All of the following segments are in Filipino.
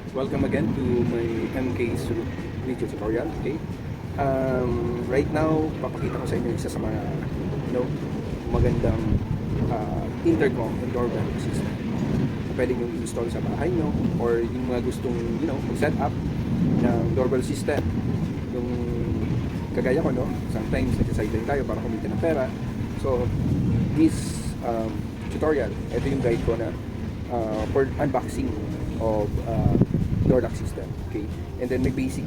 Welcome again to my MK's video tutorial. Okay. Right now, papakita ko sa inyo isa sa mga magandang intercom and doorbell system na pwede nyo install sa bahay nyo or yung mga gustong mag-set up ng doorbell system. Yung kagaya ko, sometimes nag-sideline tayo para kumita ng pera. So, this tutorial, ito yung guide ko na for unboxing of door lock system. Okay, and then may basic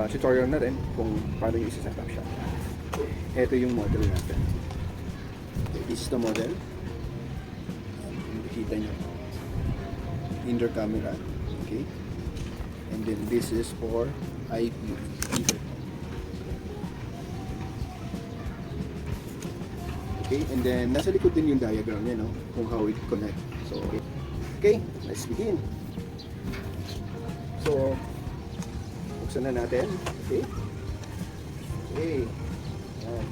tutorial na rin kung paano yung isa-set up siya. Ito yung model natin. Okay, this is the model. Kita nyo indoor camera. Okay, and then this is for IP intercom. Okay, and then nasa likod din yung diagram niya, kung how it connect. So okay, let's begin. So, buksan na natin. Okay. Okay. Ayan.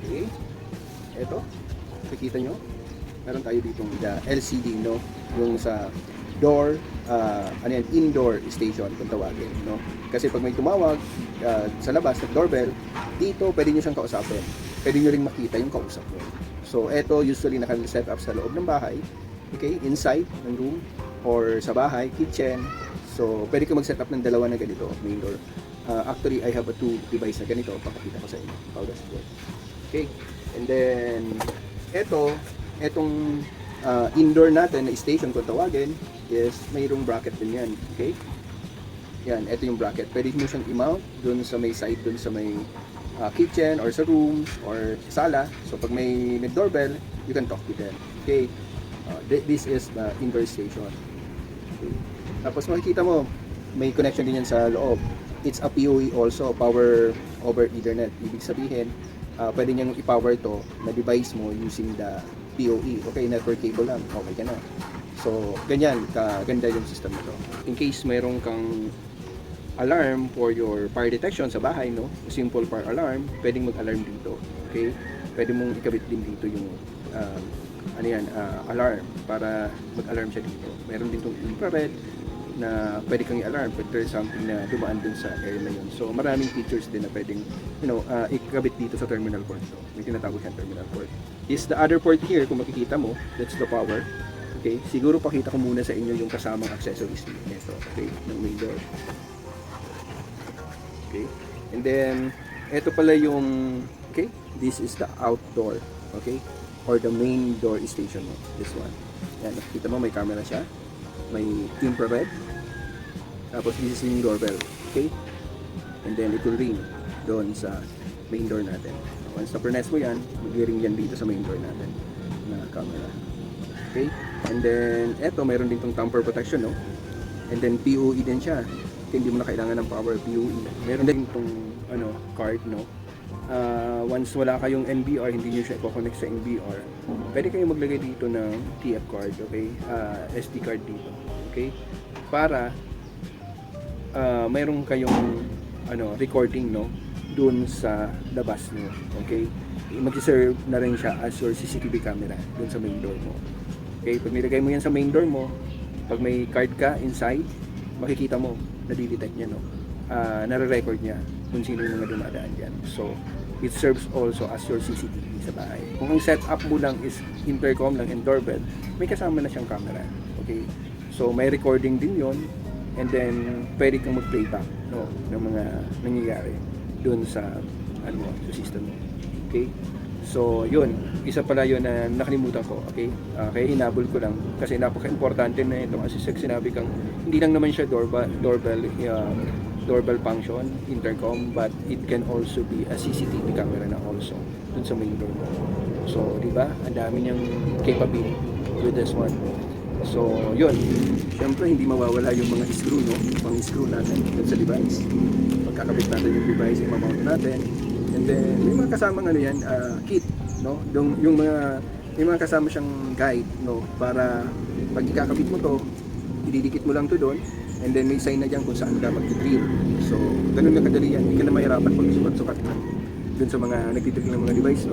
Okay. Ito. Nakikita nyo? Meron tayo ditong LCD, yung sa door, indoor station kung tawagin, Kasi pag may tumawag sa labas ng doorbell, dito pwede nyo siyang kausapin. Pwede nyo ring makita yung kausap mo. So, ito usually naka-set up sa loob ng bahay. Okay, inside ng room or sa bahay, kitchen. So, pwede ka mag-set up ng dalawa na ganito, main door. Actually, I have a 2 device na ganito. Pakakita ko sa inyo. How does it work? Okay, and then etong indoor natin na station kung tawagin is mayroong bracket din yan. Okay, yan, ito yung bracket. Pwede mo siyang i-mount dun sa may side, dun sa may kitchen or sa room or sala. So, pag may doorbell, you can talk to them. Okay, this is the indoor station. Okay. Tapos makikita mo, may connection din yan sa loob. It's a PoE also, power over Ethernet. Ibig sabihin, pwede niyang i-power to na device mo using the PoE. Okay, network cable lang. Okay ka na. So, ganyan, kaganda yung system nito. In case mayroon kang alarm for your fire detection sa bahay, simple fire alarm, pwedeng mag-alarm dito. Okay? Pwede mong ikabit din dito yung alarm para mag-alarm siya dito. Meron din itong infrared na pwede kang i-alarm pag there's something na dumaan dun sa area na yun. So maraming features din na pwedeng ikabit dito sa terminal port. So, may tinatawag siyang terminal port. Is the other port here, kung makikita mo, that's the power. Okay, siguro pakita ko muna sa inyo yung kasamang accessories nito. Okay, ng main door. Okay, and then ito pala yung, okay, this is the outdoor, okay, or the main door station mo, this one. Yan, nakikita mo may camera siya, may infrared, tapos this is yung doorbell, okay, and then it will ring doon sa main door natin. Once na-press mo yan, mag-ring yan dito sa main door natin na camera. Okay, and then eto, mayroon din tong tamper protection, and then PoE din siya. Okay, hindi mo na kailangan ng power, PoE. Meron din tong card, once wala kayong NBR, hindi nyo siya i-connect sa NBR, pwede kayong maglagay dito ng TF card, okay, SD card dito, okay, para mayroon kayong recording dun sa labas nyo, okay, mag-serve na rin siya as your CCTV camera dun sa main door mo. Okay, pag nilagay mo yan sa main door mo, pag may card ka inside, makikita mo, nadidetect niya, nare-record niya kung sino yung mga dumadaan dyan. So, it serves also as your CCTV sa bahay. Kung ang setup mo lang is intercom lang and doorbell, may kasama na siyang camera. Okay? So, may recording din yon, and then pwede kang mag-playback ng mga nangyayari dun sa sa system mo. Okay? So, yun. Isa pala yun na nakalimutan ko. Okay? Kaya hinabol ko lang kasi napaka-importante na ito. Kasi sinabi kang hindi lang naman siya doorbell function, intercom, but it can also be a CCTV camera na also dun sa main door mo. So, di ba? Ang dami niyang capability with this one. So, yun. Siyempre, hindi mawawala yung mga screw, pang-screw natin dun sa device. Pagkakabit natin yung device, i-mount natin. And then, may mga kasamang kit, may mga kasama siyang guide, para pag ikakabit mo to, ididikit mo lang to doon, and then may sign na dyan kung saan ka mag-drill. So, ganun na kadali yan. Hindi ka na mahirapan pag sukat-sukat ka dun sa mga nagtitrik ng mga device,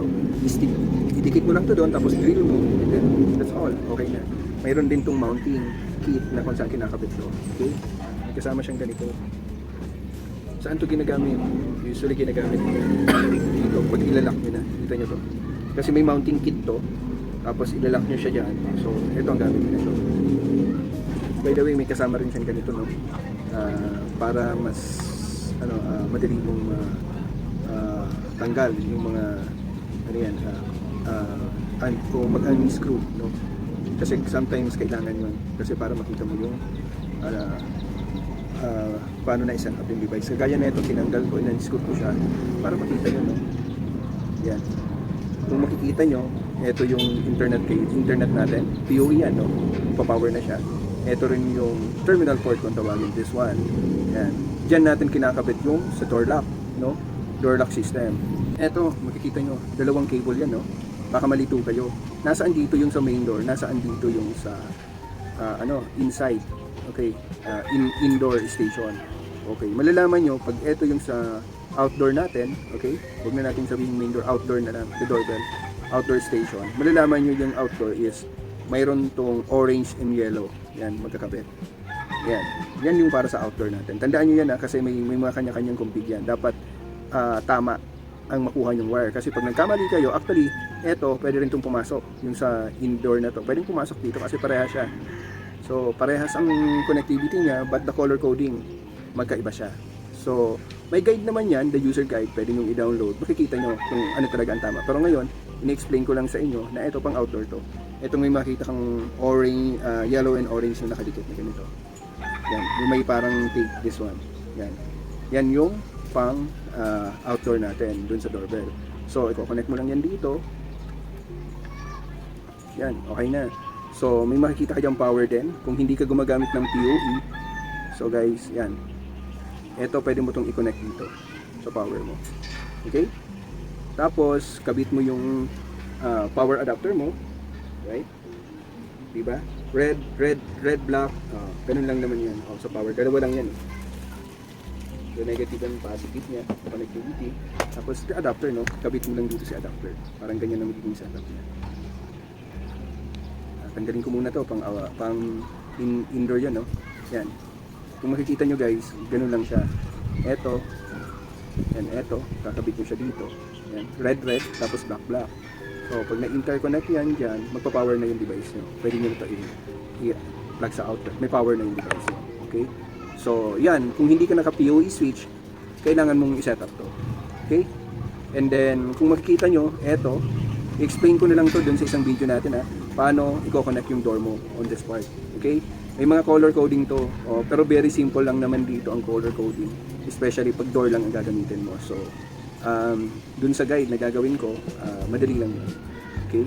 idikit mo lang to doon, tapos drill mo, and then that's all, okay na. Mayroon din tong mounting kit na kung saan kinakabit to. Okay? May kasama siyang ganito. Saan to ginagamit? Usually ginagamit dito. Pag ilalak nyo na. Kita nyo to. Kasi may mounting kit to. Tapos ilalak nyo siya dyan. So, ito ang gamit nito. By the way, may kasama rin siyang ganito, no? Para mas madali mong tanggal yung mga ano yan, kung mag-unscrew, no? Kasi sometimes kailangan yun. Kasi para makita mo yung paano na iset up yung device. Kagaya na ito, tinanggal ko, in-unscrew ko siya para makita nyo, no? Yan. Kung makikita nyo, ito yung internet natin. PoE yan, no? Pa-power na siya. Ito rin yung terminal port kung tawagin, this one. Yan. Diyan natin kinakabit yung sa door lock, no? Door lock system. Ito, makikita nyo, dalawang cable yan, no? Baka malito kayo. Nasaan dito yung sa main door? Nasaan dito yung sa inside? Okay, indoor station. Okay, malalaman nyo pag ito yung sa outdoor natin, okay? Huwag na natin sabihin main door, outdoor na lang, the doorbell, outdoor station. Malalaman nyo yung outdoor is mayroon tong orange and yellow. Yan, magkakabit. Yan. Yan yung para sa outdoor natin. Tandaan nyo yan kasi may mga kanya-kanyang config yan. Dapat tama ang makuha yung wire. Kasi pag nagkamali kayo, actually, eto, pwede rin itong pumasok. Yung sa indoor na to, pwedeng pumasok dito kasi parehas siya. So, parehas ang connectivity niya, but the color coding, magkaiba siya. So, may guide naman yan, the user guide, pwede nyo i-download. Makikita nyo kung ano talaga ang tama. Pero ngayon, ini-explain ko lang sa inyo na ito pang outdoor to. Ito may makita kang orange, yellow and orange na nakadikit na ganito. Yan, yung may parang take this one. Yan. Yan yung pang outdoor natin dun sa doorbell. So, i-connect mo lang yan dito. Yan, okay na. So, may makikita ka diyang power din. Kung hindi ka gumagamit ng PoE. So, guys, yan. Ito, pwede mo itong i-connect dito sa power mo. Okay? Tapos, kabit mo yung power adapter mo. Right? Diba? Red, black. Ganun lang naman yan. Sa power. Dalawa lang yan. The negative and positive niya. Connectivity. Tapos, the adapter, no? Kabit mo lang dito si adapter. Parang ganyan na magiging setup niya. Tanggalin ko muna to pang indoor yan, no? Yan. Kung makikita nyo guys, ganun lang siya. Eto. Yan, eto. Kakabit nyo siya dito. Yan. Red, tapos black. So, pag na-interconnect yan dyan, magpa-power na yung device nyo. Pwede nyo ito i-plug sa outlet. May power na yung device nyo. Okay? So, yan. Kung hindi ka naka-PoE switch, kailangan mong i-set up to. Okay? And then, kung makikita nyo, eto, i-explain ko na lang to dun sa isang video natin, ha. Paano i-connect yung door mo on this part. Okay? May mga color coding to. Pero very simple lang naman dito ang color coding. Especially pag door lang ang gagamitin mo. So, dun sa guide na gagawin ko, madali lang yun. Okay?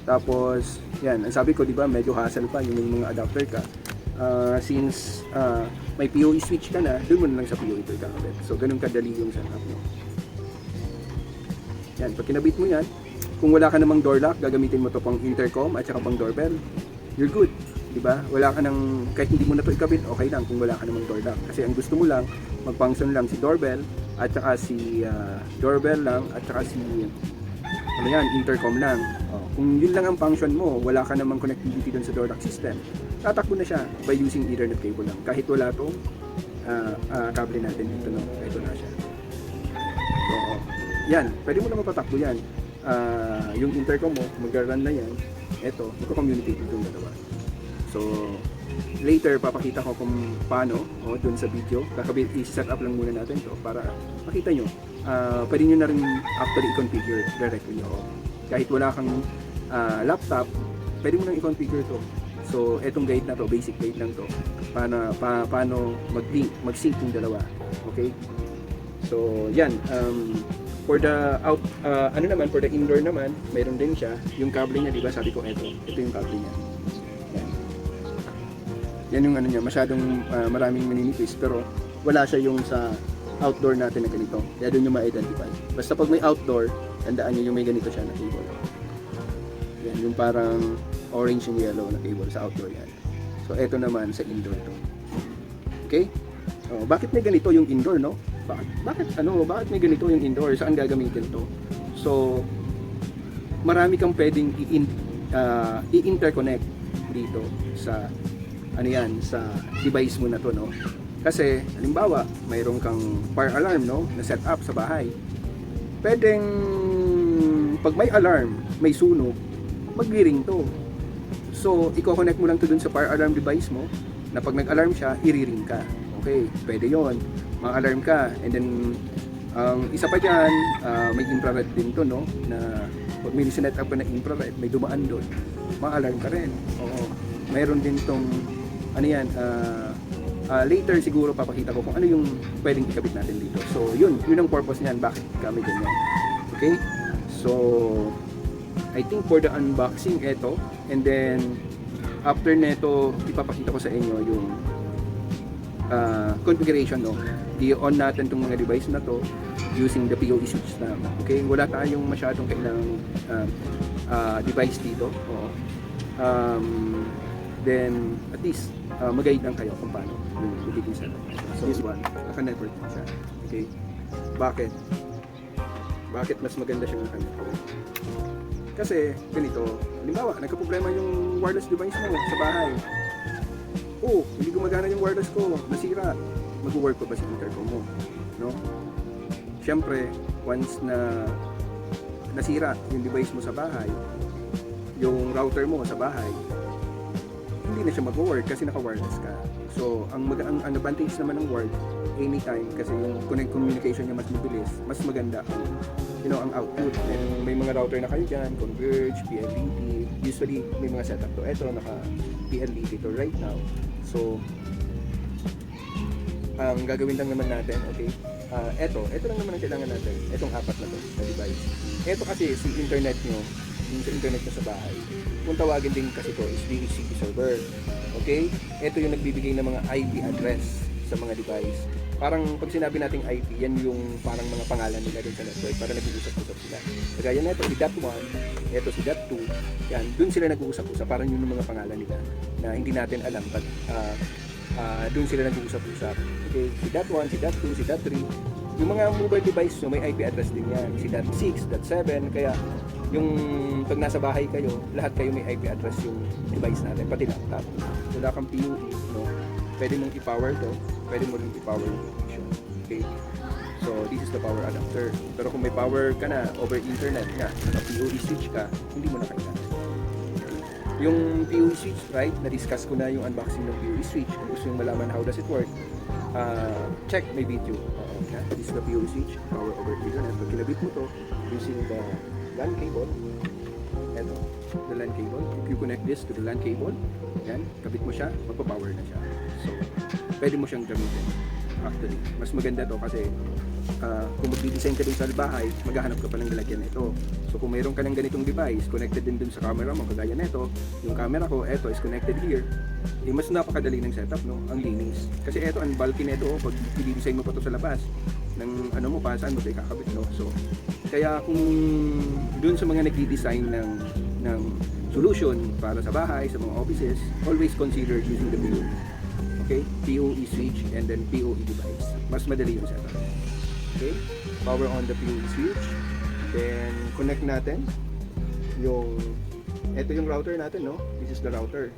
Tapos, yan. Ang sabi ko, di ba, medyo hassle pa yung may mga adapter ka. Since may PoE switch ka na, dun mo na lang sa PoE ito ikakabit. So, ganun kadali yung setup mo. Yan. Pag kinabit mo yan, kung wala ka namang door lock, gagamitin mo to pang intercom at saka pang doorbell. You're good. Diba? Wala ka nang, kahit hindi mo na to ikabit, okay lang kung wala ka namang door lock. Kasi ang gusto mo lang, mag-function lang si doorbell at saka si doorbell lang at saka si intercom lang. Kung yun lang ang function mo, wala ka namang connectivity dun sa door lock system, tatakbo na siya by using Ethernet cable lang. Kahit wala tong kable natin dito, no? Ito na siya. So, yan. Pwede mo na mapatakbo yan. Yung intercom mo, mag-run na yan. Ito, magko-communicate itong dalawa. So, later papakita ko kung paano dun sa video. I-set up lang muna natin to para makita nyo. Pwede nyo na rin actually i-configure directly nyo. Kahit wala kang laptop, pwede mo nang i-configure to. So, etong guide na to, basic guide lang to. Paano mag-link, mag-sync yung dalawa. Okay? So, yan. For the for the indoor naman, mayroon din siya. Yung cable niya, di ba? Sabi ko, ito yung cable niya. Yan. Yan yung niya, masyadong maraming maninipis, pero wala siya yung sa outdoor natin na ganito. Kaya doon yung ma-identify. Basta pag may outdoor, tandaan niyo yung may ganito siya na cable. Yan, yung parang orange and yellow na cable sa outdoor yan. So, ito naman sa indoor to. Okay? Bakit may ganito yung indoor, no? Bakit may ganito yung indoor? Saan gagamitin to? So, marami kang pwedeng i-interconnect dito sa ano yan, sa device mo na to, no? Kasi, halimbawa, mayroon kang fire alarm, no, na set up sa bahay. Pwedeng, pag may alarm, may sunog, magri-ring to. So, i-connect mo lang to dun sa fire alarm device mo, na pag nag-alarm siya, i-ring ka. Okay, pwede yon. Mag-alarm ka, and then, isa pa dyan, may infrared din to, no, na pag may sinet up ka na infrared, may dumaan doon, ma-alarm ka rin. Oo. Mayroon din tong, ano yan, later siguro papakita ko kung ano yung pwedeng ikabit natin dito. So, yun ang purpose niyan, bakit kami ganyan. Okay? So, I think for the unboxing, eto, and then, after neto, ipapakita ko sa inyo yung configuration, no? I-on natin tong mga device na to using the PoE switch na. Okay? Wala tayong masyadong kailangang device dito. Oo. Then, at least, mag-guide lang kayo kung paano yung magiging setup. So, this one, naka-network siya. Okay? Bakit? Bakit mas maganda siyang naka-network? Kasi, ganito, halimbawa, nagka-problema yung wireless device mo sa bahay. Oh, hindi gumagana yung wireless ko, nasira. Mag-work pa ba si intercom mo? No? Siyempre, once na nasira yung device mo sa bahay, yung router mo sa bahay, hindi na siya mag-work kasi naka-wireless ka. So, ang advantage naman ng work, anytime, kasi yung communication niya mas mabilis, mas maganda ang output. And may mga router na kayo dyan, Converge, PLDT, usually may mga setup to. Ito, naka-PLDT to right now. So, ang gagawin lang naman natin, okay, ito lang naman ang kailangan natin, itong apat na to, na device. Ito kasi, si internet nyo, yung sa internet nyo sa bahay, kung tawagin din kasi to is DHCP server. Okay? Ito yung nagbibigay ng mga IP address sa mga device. Parang pag sinabi nating IP, yan yung parang mga pangalan nila din sa network para nag-uusap-usap sila. Kagaya nito, si .1, ito si .2, yan, dun sila nag-uusap-usap. Parang yun yung mga pangalan nila na hindi natin alam, but dun sila nag-uusap-usap. Okay? Si .1, si .2, si .3, yung mga mobile device nyo, may IP address din yan. Si .6, .7, kaya yung pag nasa bahay kayo, lahat kayo may IP address yung device natin, pati laptop. Wala kang PoE, no? Pwede mong i-power to, pwede mo rin i-power yung connection. Okay? So, this is the power adapter. Pero kung may power ka na over internet nga, naka-PoE switch ka, hindi mo na kailangan. Yung PoE switch, right? Na-discuss ko na yung unboxing ng PoE switch. Kung gusto yung malaman how does it work, check my video. This is the PoE switch, power over internet. Pag kinabit mo to, using the LAN cable, eto, the LAN cable. If you connect this to the LAN cable, yan, kabit mo siya, magpa-power na siya. So, pwede mo siyang gamitin. Actually, mas maganda to kasi kung mag-design ka dun sa bahay, maghahanap ka pa ng lalagyan nito. So, kung mayroon ka ng ganitong device, connected din dun sa camera mo, kagaya nito, yung camera ko, eto is connected here, mas napakadali ng setup, no? Ang linis. Kasi eto, ang bulky nito, pag i-design mo pa to sa labas, ng ano mo pa, saan mo tayo kakabit, no? So, kaya kung dun sa mga nagdi-design ng solution para sa bahay, sa mga offices, always consider using the PoE. Okay? PoE switch and then PoE device. Mas madali yung setup. Okay? Power on the PoE switch. Then, connect natin yung ito yung router natin, no? This is the router.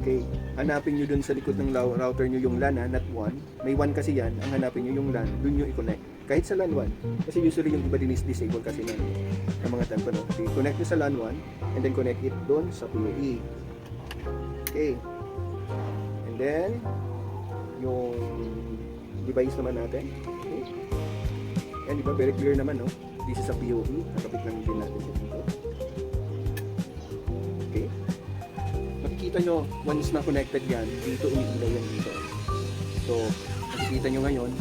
Okay? Hanapin nyo dun sa likod ng router nyo yung LAN, not 1. May 1 kasi yan. Ang hanapin nyo yung LAN, dun nyo i-connect. Kahit sa LAN 1. Kasi usually yung iba din is disable kasi ng mga tempo, no? Okay, connect nyo sa LAN 1 and then connect it dun sa PoE. Okay. And then, yung device naman natin. Okay. Yan, di ba? Very clear naman, no? This is a PoE. Nakapit lang din natin siya dito. Okay. Makikita nyo, once na connected yan, dito umiilaw yan dito. So, makikita nyo ngayon,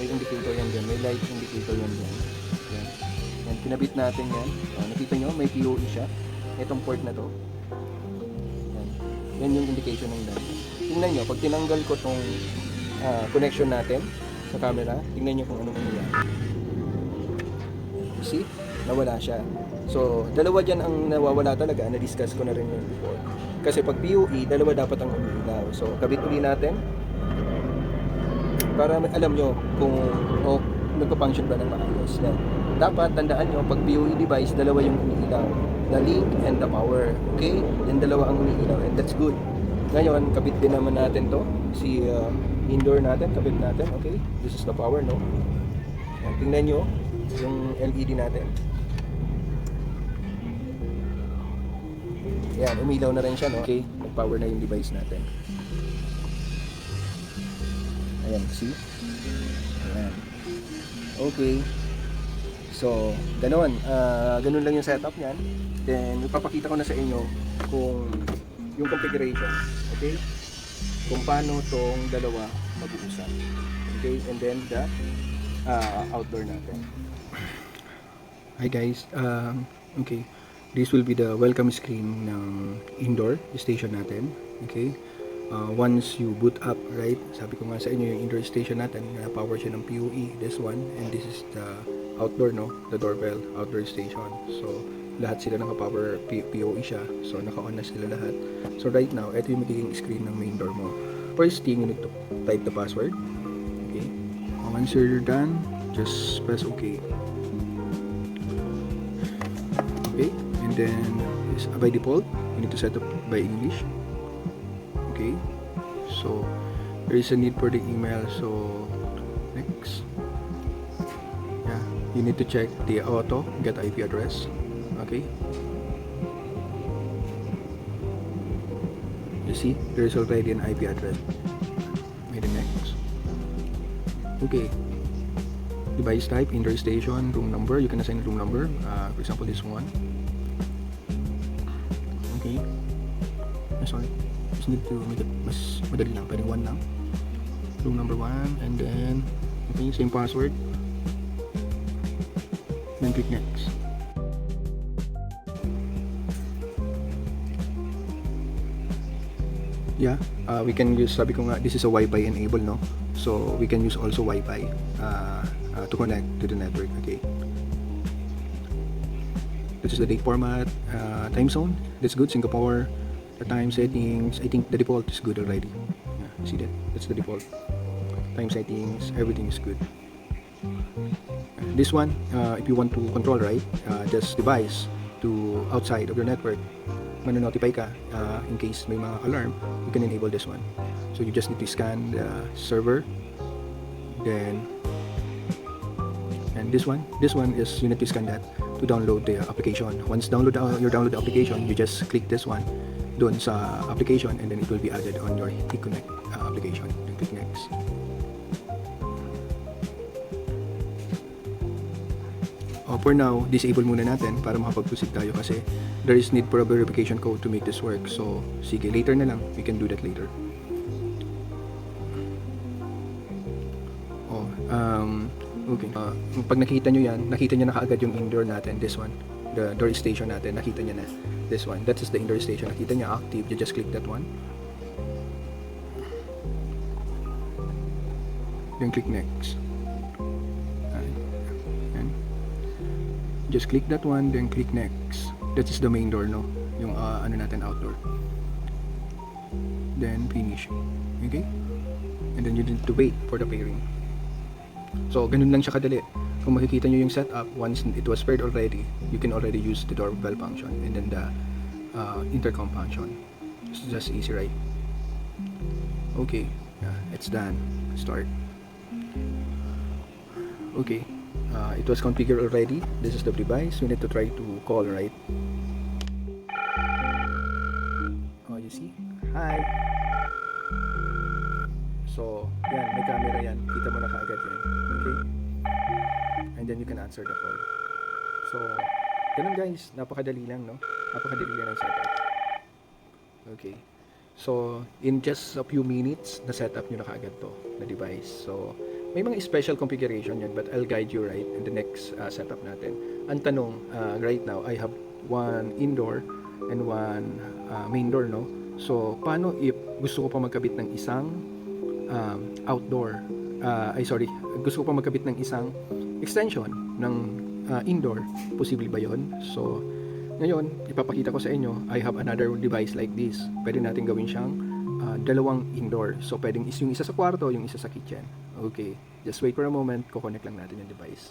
may indicator yan dyan, may light indicator yan dyan. Yan. Yan, kinabit natin yan. Nakita nyo, may PoE siya. Itong port na to. Yan. Yan yung indication ng light. Tingnan nyo, pag tinanggal ko tong connection natin sa camera, tingnan nyo kung ano mangyayari. You see? Nawala siya. So, dalawa dyan ang nawawala talaga. Na-discuss ko na rin yun before. Kasi pag PoE, dalawa dapat ang umiilaw. So, kabit uli natin para alam nyo kung nagpa-function ba ng maayos. Yan. Dapat tandaan nyo, pag PoE device, dalawa yung umiilaw. The link and the power. Okay? Yan dalawa ang umiilaw and that's good. Ngayon, kabit din naman natin to. Si indoor natin, kabit natin. Okay, this is the power, no? Yan, tingnan nyo yung LED natin. Yan, umilaw na rin siya, no? Okay, nag-power na yung device natin. Ayan, see? Ayan. Okay. So, ganun. Ganun lang yung setup niyan. Then, ipapakita ko na sa inyo kung yung configuration. Okay? Kung paano tong dalawa mag-uusap. Okay? And then, the outdoor natin. Hi guys. Okay. This will be the welcome screen ng indoor station natin. Okay? Once you boot up, right? Sabi ko nga sa inyo yung indoor station natin, power siya ng PoE, this one, and this is the outdoor, no? The doorbell, outdoor station. So, lahat sila naka-power PoE siya. So, naka-on na sila lahat. So, right now, ito yung magiging screen ng main door mo. First thing, you need to type the password. Okay? Once you're done, just press OK. Okay? And then, by default, you need to set up by English. Okay, so there is a need for the email, so next. Yeah, you need to check the auto get IP address. Okay, you see there is already an IP address. Maybe next. Okay, device type, indoor station, room number. You can assign room number, for example this one. Okay, sorry, just need to make it mas madali lang, pwedeng 1 lang. Room number 1, and then okay, same password, then click next. Yeah, we can use, sabi ko nga, this is a Wi-Fi enable, no? So we can use also Wi-Fi to connect to the network. Okay, this is the date format, time zone, that's good. Singapore. The time settings, I think the default is good already. Yeah, see that? That's the default. Time settings, everything is good. This one, if you want to control, right, just device to outside of your network, manonotify ka in case may mga alarm, you can enable this one. So you just need to scan the server, then, and this one is you need to scan that to download the application. Once you download the application, you just click this one doon sa application, and then it will be added on your T-Connect application. Then click next. For now, disable muna natin para makapag-proceed tayo kasi there is need for a verification code to make this work. So, sige, later na lang. We can do that later. Okay. Pag nakita nyo yan, nakita nyo na kaagad yung indoor natin, this one. The door station natin, nakita nyo na. This one, that is the indoor station. Nakita niya active, you just click that one. Then click next. And just click that one, then click next. That is the main door, no? Yung ano natin, outdoor. Then finish. Okay? And then you need to wait for the pairing. So, ganun lang siya kadali. Kung makikita nyo yung setup, once it was paired already, you can already use the doorbell function and then the intercom function. It's just easy, right? Okay, yeah, it's done. Start. Okay, it was configured already. This is the device. We need to try to call, right? Oh, you see? Hi! So, yan, may camera yan. Kita mo na kaagad yan. Okay? And then you can answer the call. So, ganun guys, napakadali lang, no? Napakadali lang ang setup. Okay. So, in just a few minutes, na-setup nyo na kaagad to, na device. So, may mga special configuration yan, but I'll guide you right in the next setup natin. Ang tanong, right now, I have one indoor and one main door, no? So, paano if gusto ko pa magkabit ng isang outdoor, gusto ko pa magkabit ng isang extension ng indoor, posible ba yon? So ngayon ipapakita ko sa inyo, I have another device like this. Pwede natin gawin siyang dalawang indoor. So pwedeng yung isa sa kwarto, yung isa sa kitchen. Okay, just wait for a moment, kukonect lang natin yung device.